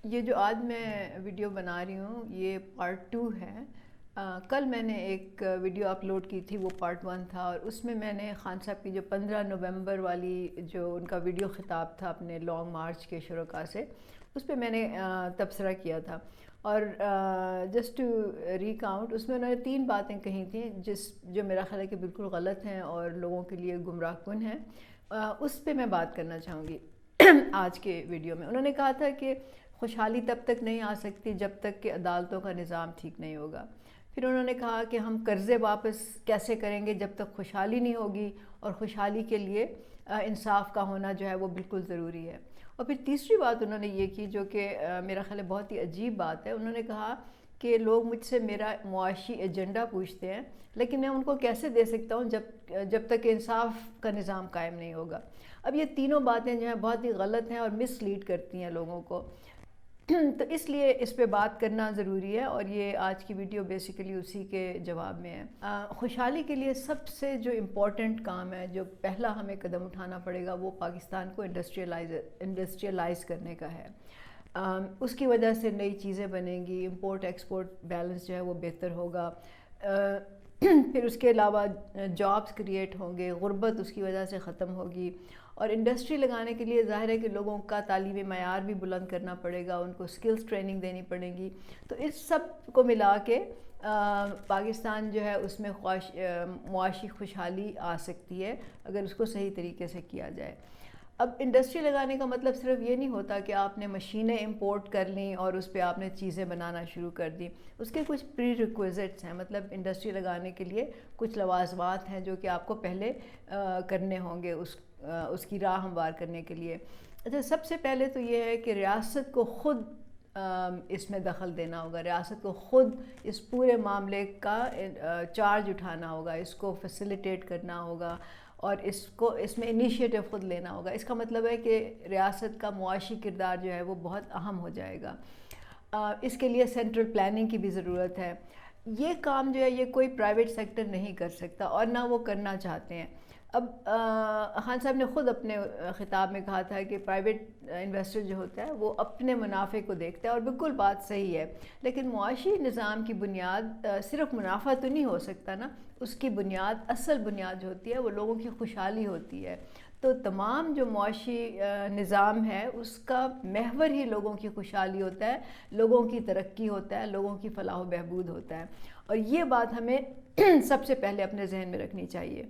یہ جو آج میں ویڈیو بنا رہی ہوں یہ پارٹ 2 ہے۔ کل میں نے ایک ویڈیو اپلوڈ کی تھی، وہ پارٹ 1 تھا، اور اس میں میں نے خان صاحب کی جو 15 نومبر والی جو ان کا ویڈیو خطاب تھا اپنے لانگ مارچ کے شرکاء سے، اس پہ میں نے تبصرہ کیا تھا۔ اور جسٹ ٹو ریکاؤنٹ، اس میں انہوں نے 3 باتیں کہی تھیں جو میرا خیال ہے کہ بالکل غلط ہیں اور لوگوں کے لیے گمراہ کن ہیں۔ اس پہ میں بات کرنا چاہوں گی آج کے ویڈیو میں۔ انہوں نے کہا تھا کہ خوشحالی تب تک نہیں آ سکتی جب تک کہ عدالتوں کا نظام ٹھیک نہیں ہوگا۔ پھر انہوں نے کہا کہ ہم قرضے واپس کیسے کریں گے جب تک خوشحالی نہیں ہوگی، اور خوشحالی کے لیے انصاف کا ہونا جو ہے وہ بالکل ضروری ہے۔ اور پھر تیسری بات انہوں نے یہ کی، جو کہ میرا خیال ہے بہت ہی عجیب بات ہے۔ انہوں نے کہا کہ لوگ مجھ سے میرا معاشی ایجنڈا پوچھتے ہیں، لیکن میں ان کو کیسے دے سکتا ہوں جب تک کہ انصاف کا نظام قائم نہیں ہوگا۔ اب یہ تینوں باتیں جو ہیں بہت ہی غلط ہیں اور مس لیڈ کرتی ہیں لوگوں کو، تو اس لیے اس پہ بات کرنا ضروری ہے، اور یہ آج کی ویڈیو بیسیکلی اسی کے جواب میں ہے۔ خوشحالی کے لیے سب سے جو امپورٹنٹ کام ہے، جو پہلا ہمیں قدم اٹھانا پڑے گا، وہ پاکستان کو انڈسٹریلائز کرنے کا ہے۔ اس کی وجہ سے نئی چیزیں بنیں گی، امپورٹ ایکسپورٹ بیلنس جو ہے وہ بہتر ہوگا، پھر اس کے علاوہ جابز کریٹ ہوں گے، غربت اس کی وجہ سے ختم ہوگی، اور انڈسٹری لگانے کے لیے ظاہر ہے کہ لوگوں کا تعلیمی معیار بھی بلند کرنا پڑے گا، ان کو سکلز ٹریننگ دینی پڑے گی۔ تو اس سب کو ملا کے پاکستان جو ہے اس میں معاشی خوشحالی آ سکتی ہے اگر اس کو صحیح طریقے سے کیا جائے۔ اب انڈسٹری لگانے کا مطلب صرف یہ نہیں ہوتا کہ آپ نے مشینیں امپورٹ کر لیں اور اس پہ آپ نے چیزیں بنانا شروع کر دیں۔ اس کے کچھ پری ریکویزٹس ہیں، مطلب انڈسٹری لگانے کے لیے کچھ لوازمات ہیں جو کہ آپ کو پہلے کرنے ہوں گے اس کی راہ ہموار کرنے کے لیے۔ اچھا، سب سے پہلے تو یہ ہے کہ ریاست کو خود اس میں دخل دینا ہوگا، ریاست کو خود اس پورے معاملے کا چارج اٹھانا ہوگا، اس کو فیسیلیٹیٹ کرنا ہوگا، اور اس میں انیشیٹو خود لینا ہوگا۔ اس کا مطلب ہے کہ ریاست کا معاشی کردار جو ہے وہ بہت اہم ہو جائے گا۔ اس کے لیے سینٹرل پلاننگ کی بھی ضرورت ہے۔ یہ کام جو ہے یہ کوئی پرائیویٹ سیکٹر نہیں کر سکتا، اور نہ وہ کرنا چاہتے ہیں۔ اب خان صاحب نے خود اپنے خطاب میں کہا تھا کہ پرائیویٹ انویسٹر جو ہوتا ہے وہ اپنے منافع کو دیکھتا ہے، اور بالکل بات صحیح ہے، لیکن معاشی نظام کی بنیاد صرف منافع تو نہیں ہو سکتا نا، اس کی بنیاد، اصل بنیاد جو ہوتی ہے وہ لوگوں کی خوشحالی ہوتی ہے۔ تو تمام جو معاشی نظام ہے اس کا محور ہی لوگوں کی خوشحالی ہوتا ہے، لوگوں کی ترقی ہوتا ہے، لوگوں کی فلاح و بہبود ہوتا ہے، اور یہ بات ہمیں سب سے پہلے اپنے ذہن میں رکھنی چاہیے۔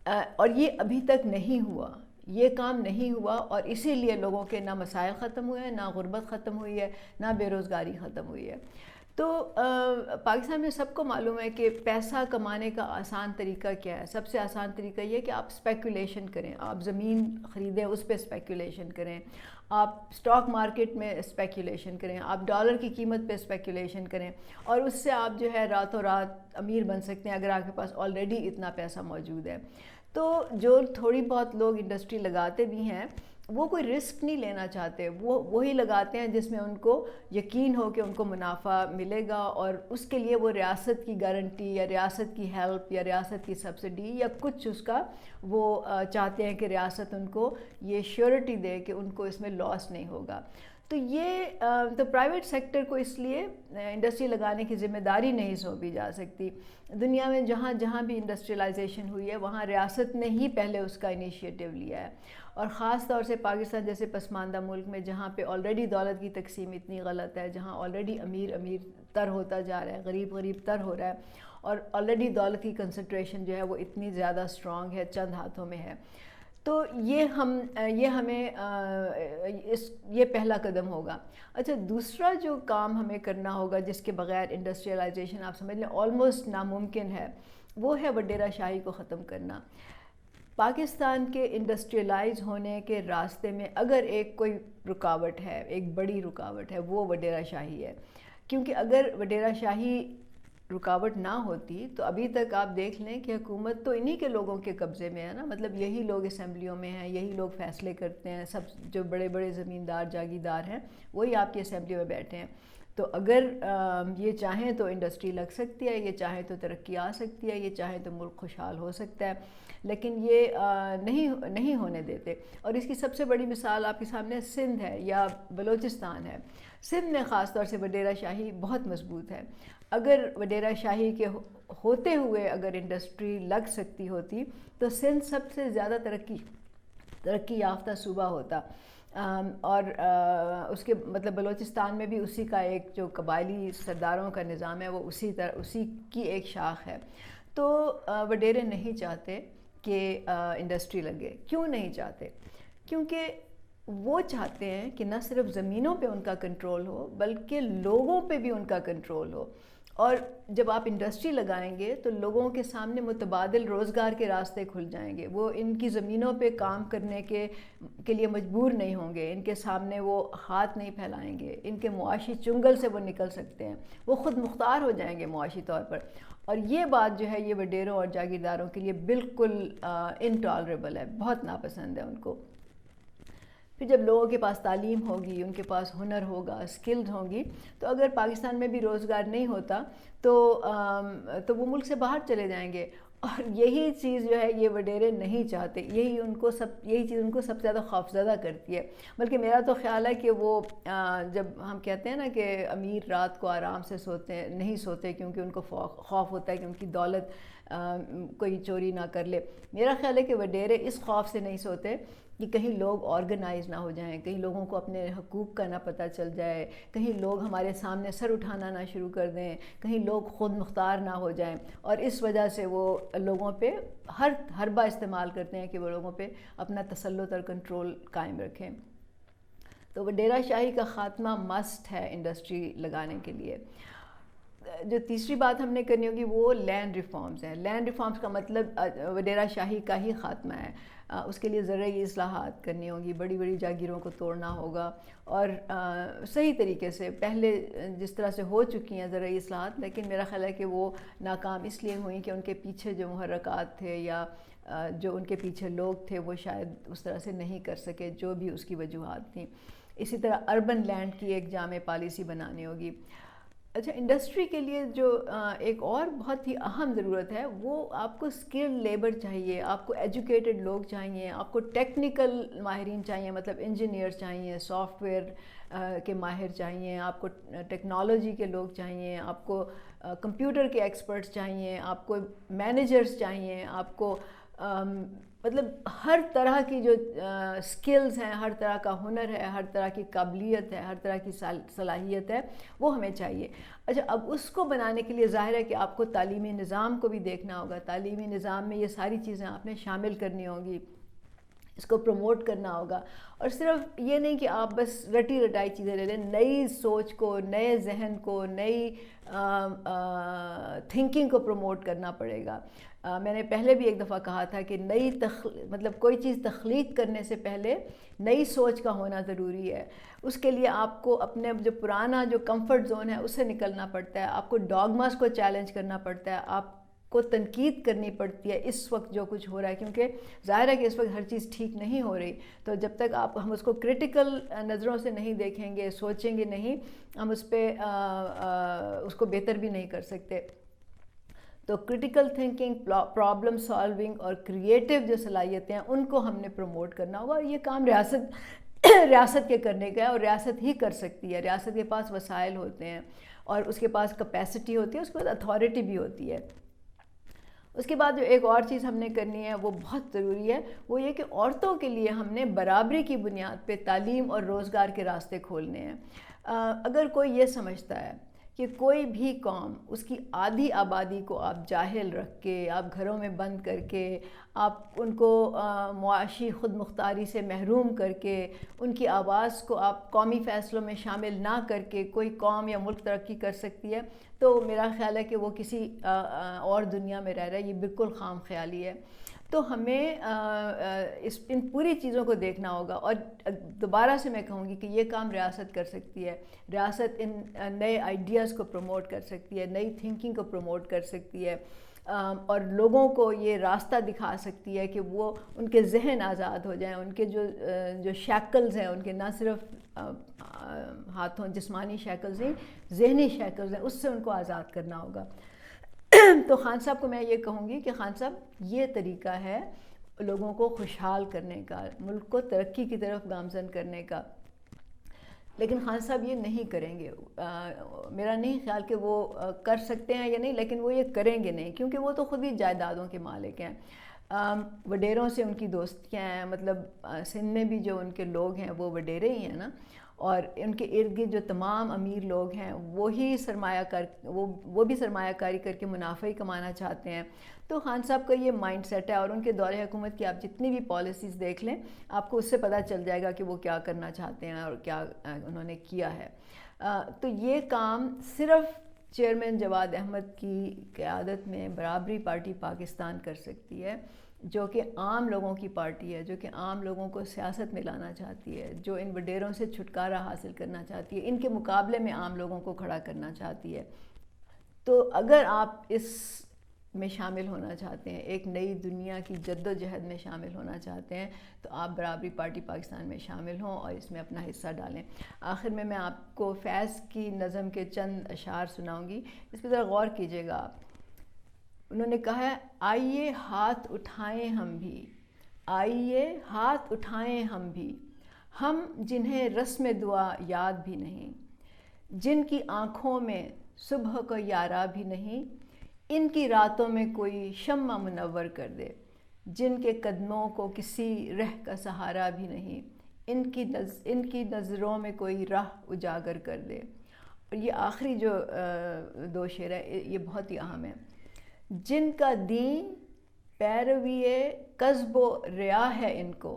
اور یہ ابھی تک نہیں ہوا، یہ کام نہیں ہوا، اور اسی لیے لوگوں کے نہ مسائل ختم ہوئے ہیں، نہ غربت ختم ہوئی ہے، نہ بے روزگاری ختم ہوئی ہے۔ تو پاکستان میں سب کو معلوم ہے کہ پیسہ کمانے کا آسان طریقہ کیا ہے۔ سب سے آسان طریقہ یہ ہے کہ آپ اسپیکولیشن کریں، آپ زمین خریدیں، اس پہ اسپیکولیشن کریں، آپ اسٹاک مارکیٹ میں اسپیکولیشن کریں، آپ ڈالر کی قیمت پہ اسپیکولیشن کریں، اور اس سے آپ جو ہے راتوں رات امیر بن سکتے ہیں اگر آپ کے پاس آلریڈی اتنا پیسہ موجود ہے۔ تو جو تھوڑی بہت لوگ انڈسٹری لگاتے بھی ہیں وہ کوئی رسک نہیں لینا چاہتے، وہ وہی لگاتے ہیں جس میں ان کو یقین ہو کہ ان کو منافع ملے گا، اور اس کے لیے وہ ریاست کی گارنٹی یا ریاست کی ہیلپ یا ریاست کی سبسڈی یا کچھ اس کا وہ چاہتے ہیں کہ ریاست ان کو یہ شیورٹی دے کہ ان کو اس میں لاس نہیں ہوگا۔ تو پرائیویٹ سیکٹر کو اس لیے انڈسٹری لگانے کی ذمہ داری نہیں سونپی جا سکتی۔ دنیا میں جہاں جہاں بھی انڈسٹریلائزیشن ہوئی ہے وہاں ریاست نے ہی پہلے اس کا انیشیٹو لیا ہے، اور خاص طور سے پاکستان جیسے پسماندہ ملک میں جہاں پہ آلریڈی دولت کی تقسیم اتنی غلط ہے، جہاں آلریڈی امیر امیر تر ہوتا جا رہا ہے، غریب غریب تر ہو رہا ہے، اور آلریڈی دولت کی کنسنٹریشن جو ہے وہ اتنی زیادہ اسٹرانگ ہے، چند ہاتھوں میں ہے۔ تو یہ ہمیں یہ پہلا قدم ہوگا۔ اچھا، دوسرا جو کام ہمیں کرنا ہوگا جس کے بغیر انڈسٹریلائزیشن آپ سمجھ لیں آلموسٹ ناممکن ہے، وہ ہے وڈیرہ شاہی کو ختم کرنا۔ پاکستان کے انڈسٹریلائز ہونے کے راستے میں اگر کوئی رکاوٹ ہے، ایک بڑی رکاوٹ ہے، وہ وڈیرہ شاہی ہے، کیونکہ اگر وڈیرہ شاہی رکاوٹ نہ ہوتی تو ابھی تک آپ دیکھ لیں کہ حکومت تو انہی کے لوگوں کے قبضے میں ہے نا، مطلب یہی لوگ اسمبلیوں میں ہیں، یہی لوگ فیصلے کرتے ہیں، سب جو بڑے بڑے زمیندار جاگیردار ہیں وہی آپ کی اسمبلی میں بیٹھے ہیں۔ تو اگر یہ چاہیں تو انڈسٹری لگ سکتی ہے، یہ چاہیں تو ترقی آ سکتی ہے، یہ چاہیں تو ملک خوشحال ہو سکتا ہے، لیکن یہ نہیں ہونے دیتے. اور اس کی سب سے بڑی مثال آپ کے سامنے سندھ ہے یا بلوچستان ہے. سندھ میں خاص طور سے وڈیرہ شاہی بہت مضبوط ہے. اگر وڈیرہ شاہی کے ہوتے ہوئے اگر انڈسٹری لگ سکتی ہوتی تو سندھ سب سے زیادہ ترقی یافتہ صوبہ ہوتا. اور اس کے مطلب بلوچستان میں بھی اسی کا ایک جو قبائلی سرداروں کا نظام ہے وہ اسی کی ایک شاخ ہے. تو وڈیرے نہیں چاہتے کہ انڈسٹری لگے. کیوں نہیں چاہتے؟ کیونکہ وہ چاہتے ہیں کہ نہ صرف زمینوں پہ ان کا کنٹرول ہو بلکہ لوگوں پہ بھی ان کا کنٹرول ہو. اور جب آپ انڈسٹری لگائیں گے تو لوگوں کے سامنے متبادل روزگار کے راستے کھل جائیں گے. وہ ان کی زمینوں پہ کام کرنے کے لیے مجبور نہیں ہوں گے، ان کے سامنے وہ ہاتھ نہیں پھیلائیں گے، ان کے معاشی چنگل سے وہ نکل سکتے ہیں، وہ خود مختار ہو جائیں گے معاشی طور پر. اور یہ بات جو ہے یہ وڈیروں اور جاگیرداروں کے لیے بالکل انٹالریبل ہے، بہت ناپسند ہے ان کو. پھر جب لوگوں کے پاس تعلیم ہوگی، ان کے پاس ہنر ہوگا، اسکلز ہوں گی، تو اگر پاکستان میں بھی روزگار نہیں ہوتا تو وہ ملک سے باہر چلے جائیں گے. اور یہی چیز جو ہے یہ وڈیرے نہیں چاہتے. یہی چیز ان کو سب سے زیادہ خوفزدہ کرتی ہے. بلکہ میرا تو خیال ہے کہ وہ جب ہم کہتے ہیں نا کہ امیر رات کو آرام سے نہیں سوتے کیونکہ ان کو خوف ہوتا ہے کہ ان کی دولت کوئی چوری نہ کر لے. میرا خیال ہے کہ وڈیرے اس خوف سے نہیں سوتے کہ کہیں لوگ آرگنائز نہ ہو جائیں، کہیں لوگوں کو اپنے حقوق کا نہ پتہ چل جائے، کہیں لوگ ہمارے سامنے سر اٹھانا نہ شروع کر دیں، کہیں لوگ خود مختار نہ ہو جائیں. اور اس وجہ سے وہ لوگوں پہ ہر حربہ استعمال کرتے ہیں کہ وہ لوگوں پہ اپنا تسلط اور کنٹرول قائم رکھیں. تو وڈیرہ شاہی کا خاتمہ مسٹ ہے انڈسٹری لگانے کے لیے. جو تیسری بات ہم نے کرنی ہوگی وہ لینڈ ریفارمز ہیں. لینڈ ریفارمز کا مطلب وڈیرہ شاہی کا ہی خاتمہ ہے. اس کے لیے زرعی اصلاحات کرنی ہوگی، بڑی بڑی جاگیروں کو توڑنا ہوگا اور صحیح طریقے سے پہلے جس طرح سے ہو چکی ہیں زرعی اصلاحات، لیکن میرا خیال ہے کہ وہ ناکام اس لیے ہوئیں کہ ان کے پیچھے جو محرکات تھے یا جو ان کے پیچھے لوگ تھے وہ شاید اس طرح سے نہیں کر سکے، جو بھی اس کی وجوہات تھیں. اسی طرح اربن لینڈ کی ایک جامع پالیسی بنانی ہوگی. اچھا، انڈسٹری کے لیے جو ایک اور بہت ہی اہم ضرورت ہے وہ آپ کو اسکل لیبر چاہیے، آپ کو ایجوکیٹڈ لوگ چاہیے، آپ کو ٹیکنیکل ماہرین چاہیے، مطلب انجینئر چاہیے، سافٹ ویئر کے ماہر چاہیے، آپ کو ٹیکنالوجی کے لوگ چاہیے، آپ کو کمپیوٹر کے ایکسپرٹس چاہیے، آپ کو مینیجرز چاہیے، آپ کو مطلب ہر طرح کی جو سکلز ہیں، ہر طرح کا ہنر ہے، ہر طرح کی قابلیت ہے، ہر طرح کی صلاحیت ہے، وہ ہمیں چاہیے. اچھا، اب اس کو بنانے کے لیے ظاہر ہے کہ آپ کو تعلیمی نظام کو بھی دیکھنا ہوگا. تعلیمی نظام میں یہ ساری چیزیں آپ نے شامل کرنی ہوں گی، اس کو پروموٹ کرنا ہوگا. اور صرف یہ نہیں کہ آپ بس رٹی رٹائی چیزیں لے لیں، نئی سوچ کو، نئے ذہن کو، نئی تھنکنگ کو پروموٹ کرنا پڑے گا. میں نے پہلے بھی ایک دفعہ کہا تھا کہ مطلب کوئی چیز تخلیق کرنے سے پہلے نئی سوچ کا ہونا ضروری ہے. اس کے لیے آپ کو اپنے جو پرانا جو کمفرٹ زون ہے اس سے نکلنا پڑتا ہے، آپ کو ڈاگماز کو چیلنج کرنا پڑتا ہے، آپ کو تنقید کرنی پڑتی ہے اس وقت جو کچھ ہو رہا ہے، کیونکہ ظاہر ہے کہ اس وقت ہر چیز ٹھیک نہیں ہو رہی. تو جب تک ہم اس کو کرٹیکل نظروں سے نہیں دیکھیں گے، سوچیں گے نہیں، ہم اس کو بہتر بھی نہیں کر سکتے. تو کرٹیکل تھنکنگ، پرابلم سالونگ اور کریٹیو جو صلاحیتیں ہیں ان کو ہم نے پروموٹ کرنا ہوگا. اور یہ کام ریاست کے کرنے کا ہے اور ریاست ہی کر سکتی ہے. ریاست کے پاس وسائل ہوتے ہیں اور اس کے پاس کیپیسٹی ہوتی ہے، اس کے بعد اتھارٹی بھی ہوتی ہے. اس کے بعد جو ایک اور چیز ہم نے کرنی ہے وہ بہت ضروری ہے، وہ یہ کہ عورتوں کے لیے ہم نے برابری کی بنیاد پہ تعلیم اور روزگار کے راستے کھولنے ہیں. اگر کوئی یہ سمجھتا ہے کہ کوئی بھی قوم، اس کی آدھی آبادی کو آپ جاہل رکھ کے، آپ گھروں میں بند کر کے، آپ ان کو معاشی خود مختاری سے محروم کر کے، ان کی آواز کو آپ قومی فیصلوں میں شامل نہ کر کے کوئی قوم یا ملک ترقی کر سکتی ہے، تو میرا خیال ہے کہ وہ کسی اور دنیا میں رہ رہا ہے. یہ بالکل خام خیالی ہے. تو ہمیں ان پوری چیزوں کو دیکھنا ہوگا. اور دوبارہ سے میں کہوں گی کہ یہ کام ریاست کر سکتی ہے. ریاست ان نئے آئیڈیاز کو پروموٹ کر سکتی ہے، نئی تھنکنگ کو پروموٹ کر سکتی ہے، اور لوگوں کو یہ راستہ دکھا سکتی ہے کہ وہ ان کے ذہن آزاد ہو جائیں، ان کے جو شیکلز ہیں ان کے نہ صرف ہاتھوں جسمانی شیکلز نہیں ذہنی شیکلز ہیں اس سے ان کو آزاد کرنا ہوگا۔ تو خان صاحب کو میں یہ کہوں گی کہ خان صاحب یہ طریقہ ہے لوگوں کو خوشحال کرنے کا، ملک کو ترقی کی طرف گامزن کرنے کا، لیکن خان صاحب یہ نہیں کریں گے۔ میرا نہیں خیال کہ وہ کر سکتے ہیں یا نہیں، لیکن وہ یہ کریں گے نہیں، کیونکہ وہ تو خود ہی جائیدادوں کے مالک ہیں۔ وڈیروں سے ان کی دوستیاں ہیں، مطلب سندھ میں بھی جو ان کے لوگ ہیں وہ وڈیرے ہی ہیں نا، اور ان کے ارد گرد جو تمام امیر لوگ ہیں وہی وہ بھی سرمایہ کاری کر کے منافع ہی کمانا چاہتے ہیں۔ تو خان صاحب کا یہ مائنڈ سیٹ ہے، اور ان کے دور حکومت کی آپ جتنی بھی پالیسیز دیکھ لیں آپ کو اس سے پتہ چل جائے گا کہ وہ کیا کرنا چاہتے ہیں اور کیا انہوں نے کیا ہے۔ تو یہ کام صرف چیئرمین جواد احمد کی قیادت میں برابری پارٹی پاکستان کر سکتی ہے، جو کہ عام لوگوں کی پارٹی ہے، جو کہ عام لوگوں کو سیاست میں لانا چاہتی ہے، جو ان وڈیروں سے چھٹکارا حاصل کرنا چاہتی ہے، ان کے مقابلے میں عام لوگوں کو کھڑا کرنا چاہتی ہے۔ تو اگر آپ اس میں شامل ہونا چاہتے ہیں، ایک نئی دنیا کی جد و جہد میں شامل ہونا چاہتے ہیں، تو آپ برابری پارٹی پاکستان میں شامل ہوں اور اس میں اپنا حصہ ڈالیں۔ آخر میں آپ کو فیض کی نظم کے چند اشعار سناؤں گی، اس پہ ذرا غور کیجیے گا آپ۔ انہوں نے کہا ہے، آئیے ہاتھ اٹھائیں ہم بھی، آئیے ہاتھ اٹھائیں ہم بھی، ہم جنہیں رسم دعا یاد بھی نہیں، جن کی آنکھوں میں صبح کو یارا بھی نہیں، ان کی راتوں میں کوئی شمع منور کر دے، جن کے قدموں کو کسی رہ کا سہارا بھی نہیں، ان کی نظروں میں کوئی راہ اجاگر کر دے۔ اور یہ آخری جو دو شعر ہے یہ بہت ہی اہم ہے۔ جن کا دین پیروی کذب و ریا ہے ان کو،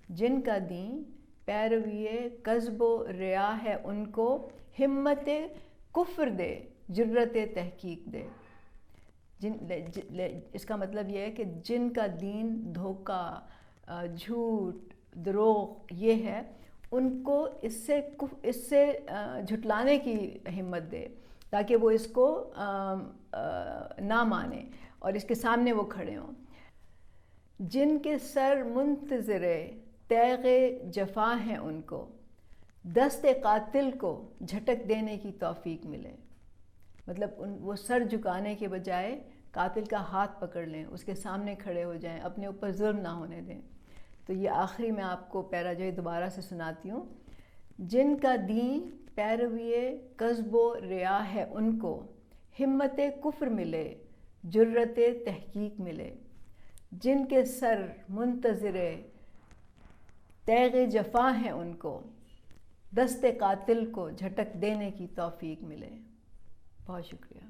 جن کا دین پیروی کذب و ریا ہے ان کو، ہمت کفر دے جرت تحقیق دے۔ اس کا مطلب یہ ہے کہ جن کا دین دھوکہ، جھوٹ، دروغ یہ ہے، ان کو اس سے جھٹلانے کی ہمت دے، تاکہ وہ اس کو نہ مانیں اور اس کے سامنے وہ کھڑے ہوں۔ جن کے سر منتظر تیغ جفا ہیں ان کو، دست قاتل کو جھٹک دینے کی توفیق ملے۔ مطلب وہ سر جھکانے کے بجائے قاتل کا ہاتھ پکڑ لیں، اس کے سامنے کھڑے ہو جائیں، اپنے اوپر ظلم نہ ہونے دیں۔ تو یہ آخری میں آپ کو پیرا جو ہے دوبارہ سے سناتی ہوں۔ جن کا دین پیروی کذب و ریا ہے ان کو، ہمت کفر ملے جرت تحقیق ملے، جن کے سر منتظر تیغ جفا ہیں ان کو، دست قاتل کو جھٹک دینے کی توفیق ملے۔ بہت شکریہ۔